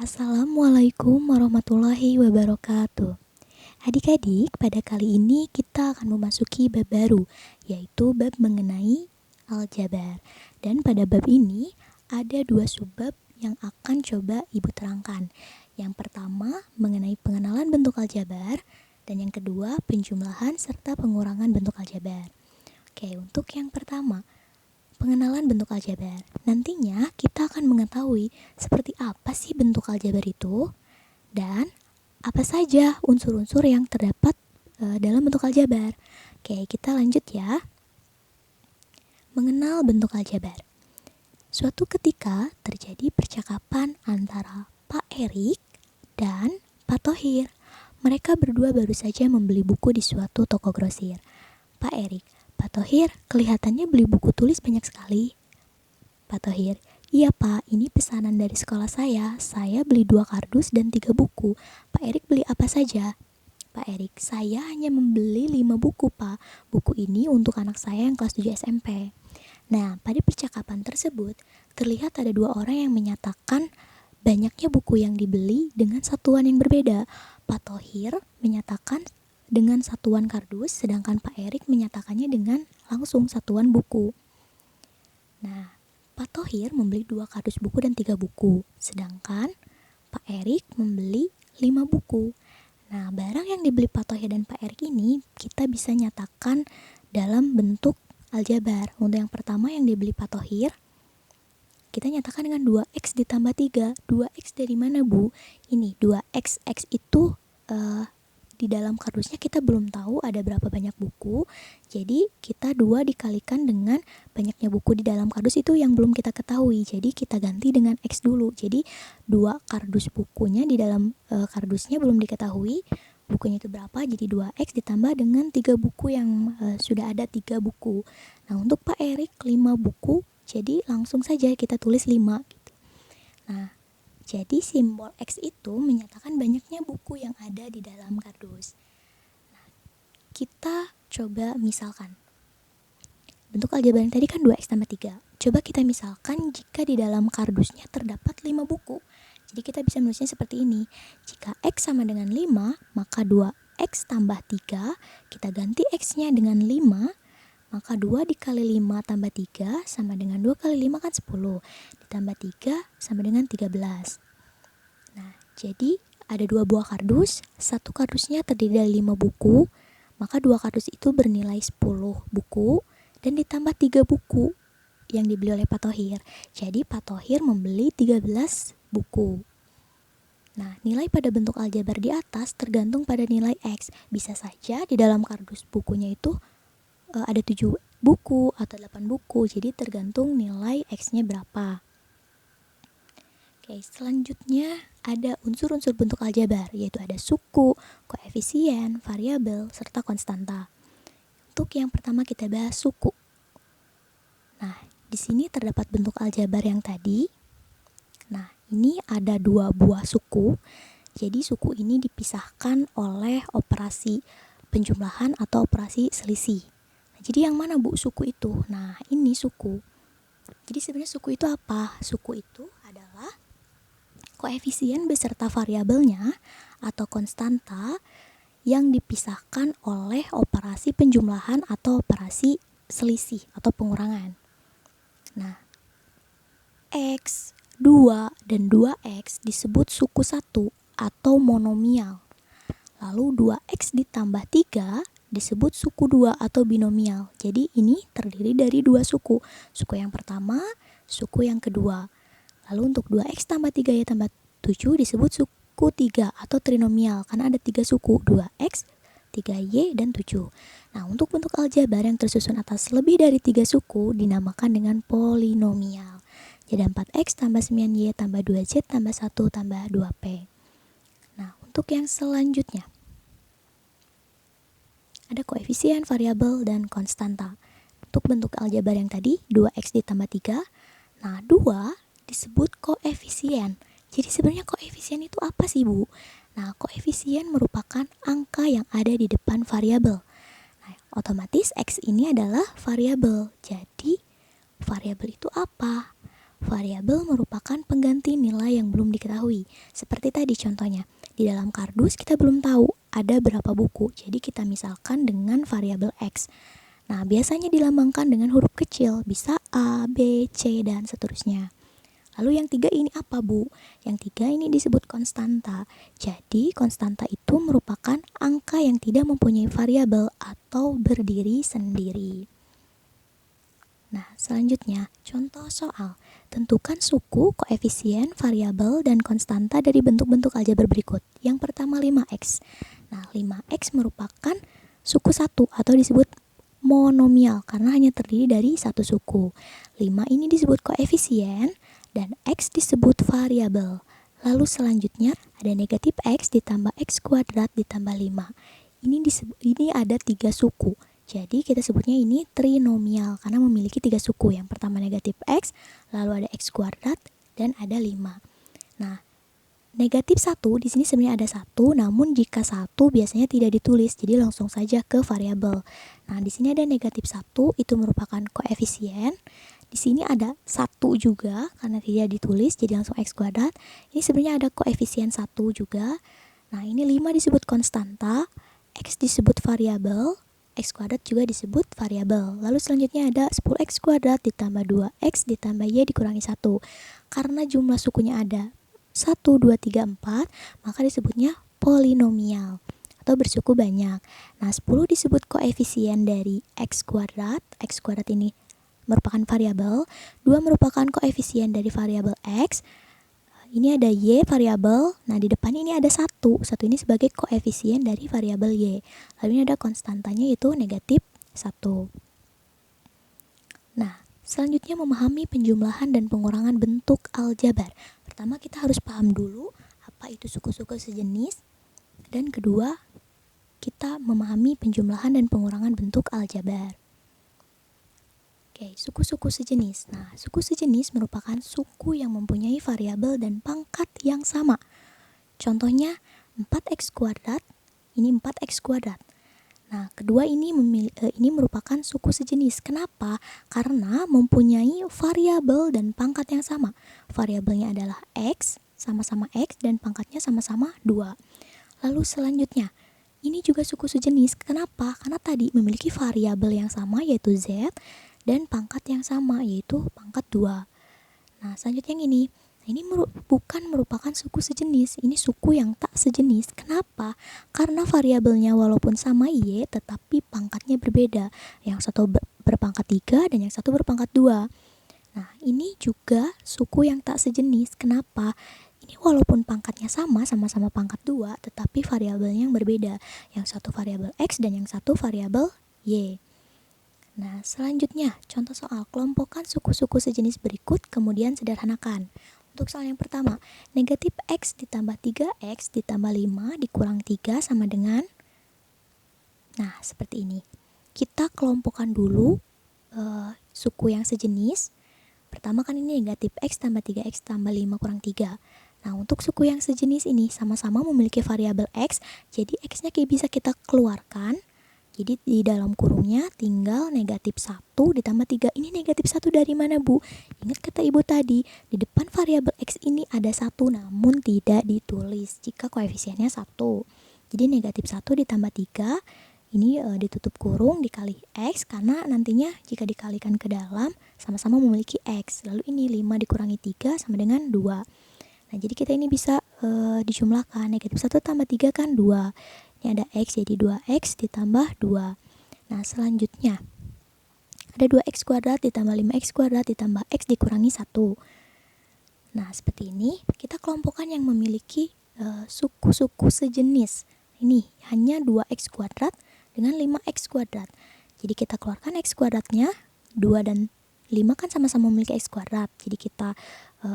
Assalamualaikum warahmatullahi wabarakatuh. Adik-adik, pada kali ini kita akan memasuki bab baru, yaitu bab mengenai aljabar. Dan pada bab ini ada dua subbab yang akan coba Ibu terangkan. Yang pertama mengenai pengenalan bentuk aljabar, dan yang kedua penjumlahan serta pengurangan bentuk aljabar. Oke, untuk yang pertama, pengenalan bentuk aljabar. Nantinya kita akan mengetahui seperti apa sih bentuk aljabar itu dan apa saja unsur-unsur yang terdapat dalam bentuk aljabar. Oke, kita lanjut ya. Mengenal bentuk aljabar. Suatu ketika terjadi percakapan antara Pak Erik dan Pak Thohir. Mereka berdua baru saja membeli buku di suatu toko grosir. Pak Erik, Pak Thohir, kelihatannya beli buku tulis banyak sekali. Pak Thohir, iya Pak, ini pesanan dari sekolah saya. Saya beli 2 kardus dan 3 buku. Pak Erik beli apa saja? Pak Erik, saya hanya membeli 5 buku Pak. Buku ini untuk anak saya yang kelas 7 SMP. Nah, pada percakapan tersebut, terlihat ada 2 orang yang menyatakan banyaknya buku yang dibeli dengan satuan yang berbeda. Pak Thohir menyatakan dengan satuan kardus, sedangkan Pak Erik menyatakannya dengan langsung satuan buku. Nah, Pak Thohir membeli 2 kardus buku dan 3 buku, sedangkan Pak Erik membeli 5 buku. Nah, barang yang dibeli Pak Thohir dan Pak Erik ini kita bisa nyatakan dalam bentuk aljabar. Untuk yang pertama yang dibeli Pak Thohir, kita nyatakan dengan 2x ditambah 3. 2x dari mana, Bu? Ini 2x, x itu di dalam kardusnya kita belum tahu ada berapa banyak buku. Jadi kita 2 dikalikan dengan banyaknya buku di dalam kardus itu yang belum kita ketahui. Jadi kita ganti dengan X dulu. Jadi 2 kardus bukunya di dalam kardusnya belum diketahui bukunya itu berapa. Jadi 2X ditambah dengan 3 buku yang sudah ada 3 buku. Nah, untuk Pak Erik 5 buku. Jadi langsung saja kita tulis 5 gitu. Nah, jadi simbol X itu menyatakan banyaknya buku yang ada di dalam kardus. Nah, kita coba misalkan. Bentuk aljabar yang tadi kan 2X tambah 3. Coba kita misalkan jika di dalam kardusnya terdapat 5 buku. Jadi kita bisa menulisnya seperti ini. Jika X sama dengan 5, maka 2X tambah 3. Kita ganti X-nya dengan 5. Maka 2 dikali 5 tambah 3 sama dengan 2 kali 5 kan 10. Ditambah 3 sama dengan 13. Nah, jadi ada 2 buah kardus. Satu kardusnya terdiri dari 5 buku. Maka 2 kardus itu bernilai 10 buku. Dan ditambah 3 buku yang dibeli oleh Pak Thohir. Jadi Pak Thohir membeli 13 buku. Nah, nilai pada bentuk aljabar di atas tergantung pada nilai X. Bisa saja di dalam kardus bukunya itu ada 7 buku atau 8 buku, jadi tergantung nilai X-nya berapa. Oke, selanjutnya ada unsur-unsur bentuk aljabar, yaitu ada suku, koefisien, variabel, serta konstanta. Untuk yang pertama kita bahas suku. Nah, di sini terdapat bentuk aljabar yang tadi. Nah, ini ada 2 buah suku. Jadi suku ini dipisahkan oleh operasi penjumlahan atau operasi selisih. Jadi yang mana Bu suku itu? Nah, ini suku. Jadi sebenarnya suku itu apa? Suku itu adalah koefisien beserta variabelnya atau konstanta yang dipisahkan oleh operasi penjumlahan atau operasi selisih atau pengurangan. Nah, X, 2, dan 2X disebut suku 1 atau monomial. Lalu 2X ditambah 3 disebut suku 2 atau binomial. Jadi ini terdiri dari 2 suku. Suku yang pertama, suku yang kedua. Lalu untuk 2X tambah 3Y tambah 7 disebut suku 3 atau trinomial. Karena ada 3 suku, 2X, 3Y, dan 7. Nah, untuk bentuk aljabar yang tersusun atas lebih dari 3 suku dinamakan dengan polinomial. Jadi 4X tambah 9Y tambah 2Z tambah 1 tambah 2P. Nah, untuk yang selanjutnya ada koefisien, variabel, dan konstanta. Untuk bentuk aljabar yang tadi 2X ditambah 3. Nah, 2 disebut koefisien. Jadi sebenarnya koefisien itu apa sih, Bu? Nah, koefisien merupakan angka yang ada di depan variabel. Nah, otomatis X ini adalah variabel. Jadi variabel itu apa? Variabel merupakan pengganti nilai yang belum diketahui. Seperti tadi contohnya, di dalam kardus kita belum tahu ada berapa buku, jadi kita misalkan dengan variabel X. Nah, biasanya dilambangkan dengan huruf kecil, bisa A, B, C, dan seterusnya. Lalu yang 3 ini apa, Bu? Yang 3 ini disebut konstanta. Jadi, konstanta itu merupakan angka yang tidak mempunyai variabel atau berdiri sendiri. Nah, selanjutnya, contoh soal. Tentukan suku, koefisien, variabel, dan konstanta dari bentuk-bentuk aljabar berikut. Yang pertama 5x. Nah, 5x merupakan suku 1 atau disebut monomial karena hanya terdiri dari satu suku. 5 ini disebut koefisien dan x disebut variabel. Lalu selanjutnya ada negatif x ditambah x kuadrat ditambah 5. Ini ada 3 suku. Jadi kita sebutnya ini trinomial karena memiliki 3 suku. Yang pertama negatif x, lalu ada x kuadrat, dan ada 5. Nah, negatif 1 di sini sebenarnya ada 1, namun jika 1 biasanya tidak ditulis, jadi langsung saja ke variabel. Nah, di sini ada negatif 1, itu merupakan koefisien. Di sini ada 1 juga karena tidak ditulis, jadi langsung x kuadrat. Ini sebenarnya ada koefisien 1 juga. Nah, ini 5 disebut konstanta, x disebut variabel, x kuadrat juga disebut variabel. Lalu selanjutnya ada 10x kuadrat ditambah 2x ditambah y dikurangi 1. Karena jumlah sukunya ada 1, 2, 3, 4, maka disebutnya polinomial atau bersuku banyak. Nah, 10 disebut koefisien dari x kuadrat. X kuadrat ini merupakan variabel. 2 merupakan koefisien dari variabel x. Ini ada y variabel. Nah, di depan ini ada 1. 1 ini sebagai koefisien dari variabel y. Lalu ini ada konstantanya yaitu negatif 1. Nah, selanjutnya memahami penjumlahan dan pengurangan bentuk aljabar. Pertama kita harus paham dulu apa itu suku-suku sejenis. Dan kedua, kita memahami penjumlahan dan pengurangan bentuk aljabar. Oke, suku-suku sejenis. Nah, suku sejenis merupakan suku yang mempunyai variabel dan pangkat yang sama. Contohnya 4x kuadrat, ini 4x kuadrat. Nah, kedua ini merupakan suku sejenis. Kenapa? Karena mempunyai variabel dan pangkat yang sama. Variabelnya adalah x, sama-sama x, dan pangkatnya sama-sama 2. Lalu selanjutnya, ini juga suku sejenis. Kenapa? Karena tadi memiliki variabel yang sama yaitu z, dan pangkat yang sama yaitu pangkat 2. Nah, selanjutnya yang ini bukan merupakan suku sejenis, ini suku yang tak sejenis. Kenapa? Karena variabelnya walaupun sama y, tetapi pangkatnya berbeda. Yang satu berpangkat 3 dan yang satu berpangkat 2. Nah, ini juga suku yang tak sejenis. Kenapa? Ini walaupun pangkatnya sama-sama pangkat 2, tetapi variabelnya yang berbeda. Yang satu variabel x dan yang satu variabel y. Nah, selanjutnya, contoh soal kelompokkan suku-suku sejenis berikut, kemudian sederhanakan. Untuk soal yang pertama, negatif x ditambah 3x ditambah 5 dikurang 3 sama dengan, nah seperti ini. Kita kelompokkan dulu suku yang sejenis. Pertama kan ini negatif x tambah 3x tambah 5 kurang 3. Nah, untuk suku yang sejenis ini sama-sama memiliki variabel x, jadi x-nya bisa kita keluarkan. Jadi di dalam kurungnya tinggal negatif 1 ditambah 3. Ini negatif 1 dari mana, Bu? Ingat kata Ibu tadi, di depan variabel x ini ada 1 namun tidak ditulis jika koefisiennya 1. Jadi negatif 1 ditambah 3, ini ditutup kurung dikali x karena nantinya jika dikalikan ke dalam sama-sama memiliki x. Lalu ini 5 dikurangi 3 sama dengan 2. Nah, jadi kita ini bisa dijumlahkan. Negatif 1 tambah 3 kan 2. Ini ada x jadi 2x ditambah 2. Nah, selanjutnya ada 2x kuadrat ditambah 5x kuadrat ditambah x dikurangi 1. Nah, seperti ini kita kelompokkan yang memiliki suku-suku sejenis. Ini hanya 2x kuadrat dengan 5x kuadrat. Jadi kita keluarkan x kuadratnya, 2 dan 5 kan sama-sama memiliki x kuadrat. Jadi kita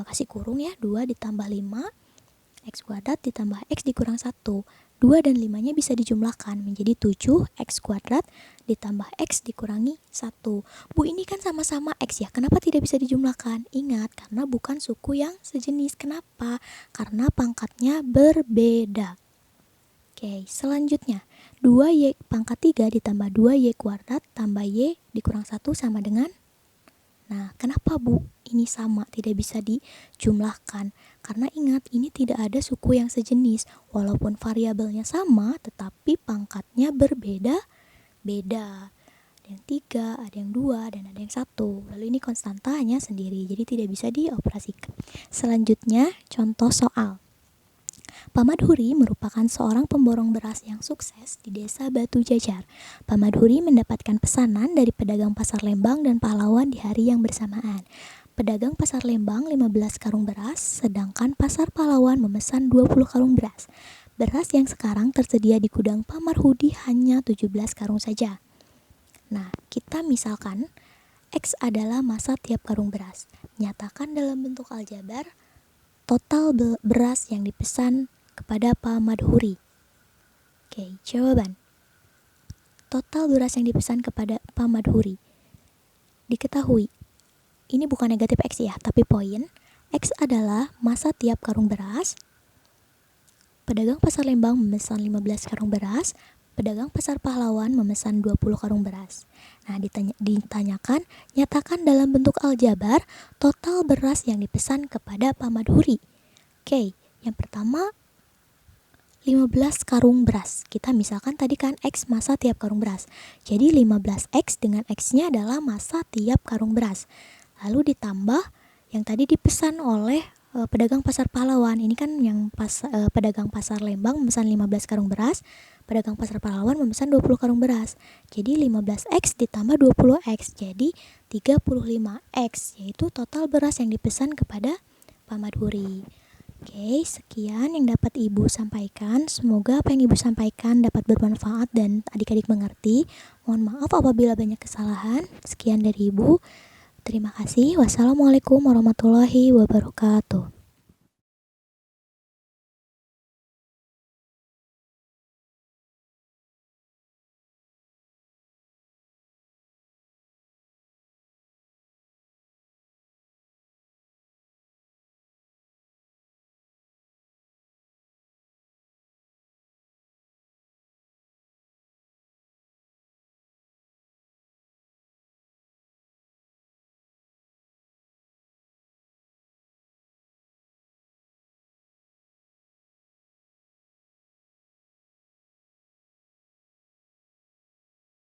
kasih kurung ya, 2 ditambah 5 x kuadrat ditambah x dikurang 1. 2 dan 5-nya bisa dijumlahkan menjadi 7x kuadrat ditambah x dikurangi 1. Bu, ini kan sama-sama x ya, kenapa tidak bisa dijumlahkan? Ingat, karena bukan suku yang sejenis. Kenapa? Karena pangkatnya berbeda. Oke, selanjutnya 2y pangkat 3 ditambah 2y kuadrat tambah y dikurang 1 sama dengan, Nah, kenapa Bu ini sama, tidak bisa dijumlahkan? Karena ingat, ini tidak ada suku yang sejenis. Walaupun variabelnya sama, tetapi pangkatnya berbeda-beda. Ada yang 3, ada yang 2, dan ada yang 1. Lalu ini konstanta hanya sendiri, jadi tidak bisa dioperasikan. Selanjutnya, contoh soal. Pak Madhuri merupakan seorang pemborong beras yang sukses di desa Batu Jajar. Pak Madhuri mendapatkan pesanan dari pedagang pasar Lembang dan pahlawan di hari yang bersamaan. Pedagang pasar Lembang 15 karung beras, sedangkan pasar pahlawan memesan 20 karung beras. Beras yang sekarang tersedia di gudang Pak Madhuri hanya 17 karung saja. Nah, kita misalkan X adalah massa tiap karung beras. Nyatakan dalam bentuk aljabar total beras yang dipesan kepada Pak Madhuri. Oke, jawaban. Total beras yang dipesan kepada Pak Madhuri. Diketahui, ini bukan negatif X ya, tapi poin. X adalah massa tiap karung beras. Pedagang pasar Lembang memesan 15 karung beras. Pedagang pasar pahlawan memesan 20 karung beras. Nah, ditanyakan, nyatakan dalam bentuk aljabar total beras yang dipesan kepada Pak Madhuri. Oke, yang pertama 15 karung beras. Kita misalkan tadi kan X massa tiap karung beras. Jadi 15X dengan X-nya adalah massa tiap karung beras. Lalu ditambah yang tadi dipesan oleh pedagang pasar pahlawan. Ini kan yang pedagang pasar Lembang memesan 15 karung beras, pedagang pasar pahlawan memesan 20 karung beras. Jadi 15X ditambah 20X, jadi 35X, yaitu total beras yang dipesan kepada Pak Madhuri. Oke, sekian yang dapat Ibu sampaikan. Semoga apa yang Ibu sampaikan dapat bermanfaat dan adik-adik mengerti. Mohon maaf apabila banyak kesalahan. Sekian dari Ibu. Terima kasih. Wassalamualaikum warahmatullahi wabarakatuh.